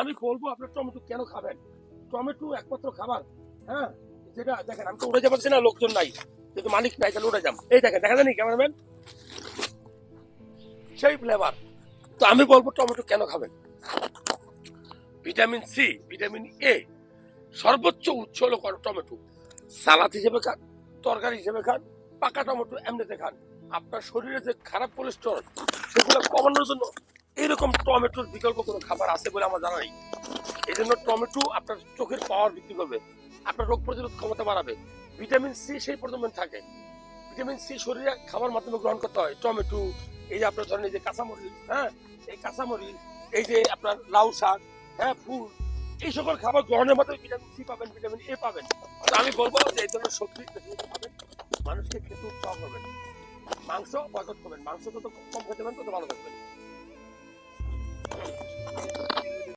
আমি বলবো আপনার টমেটো কেন খাবেন। টমেটো একমাত্র খাবার, হ্যাঁ, যেটা দেখেন আমি তো উড়ে যাচ্ছি না, লোকজন নাই, কিন্তু মালিক নাই, তাহলে উড়ে যাম। এই দেখেন, দেখা যায়নি ক্যামেরাম্যান, সেই ফ্লেভার। তো আমি বলবো টমেটো কেন খাবেন। ভিটামিন সি, ভিটামিন এ, সর্বোচ্চ উৎস হলো টমেটো। সালাদ হিসেবে খান, তরকারি হিসেবে খান, পাকা টমেটো এমনিতে খান। আপনার শরীরে যে খারাপ কোলেস্টেরল সেগুলো কমানোর জন্য এরকম টমেটোর বিকল্প কোনো খাবার আছে বলে আমার জানা নেই। এই জন্য টমেটো আপনার চোখের পাওয়ার বৃদ্ধি করবে, আপনার রোগ প্রতিরোধ ক্ষমতা বাড়াবে। ভিটামিন সি সেই পরিমাণ থাকে। ভিটামিন সি শরীরে খাবার মাধ্যমে গ্রহণ করতে হয়। টমেটো, এই যে আপনার ধরেন এই যে কাঁচামরিচ, হ্যাঁ, এই কাঁচামরিচ, এই যে আপনার লাউ শাক, হ্যাঁ, ফুল, এই সকল খাবার গ্রহণের মাধ্যমে ভিটামিন সি পাবেন, ভিটামিন এ পাবেন। তো আমি বলবো যে এই ধরনের সবজি খাবেন, মানুষকে খেতে উৎসাহ করবেন। মাংস বয়কট করবেন, মাংস যত কম খেতে পারেন তত ভালো থাকবেন।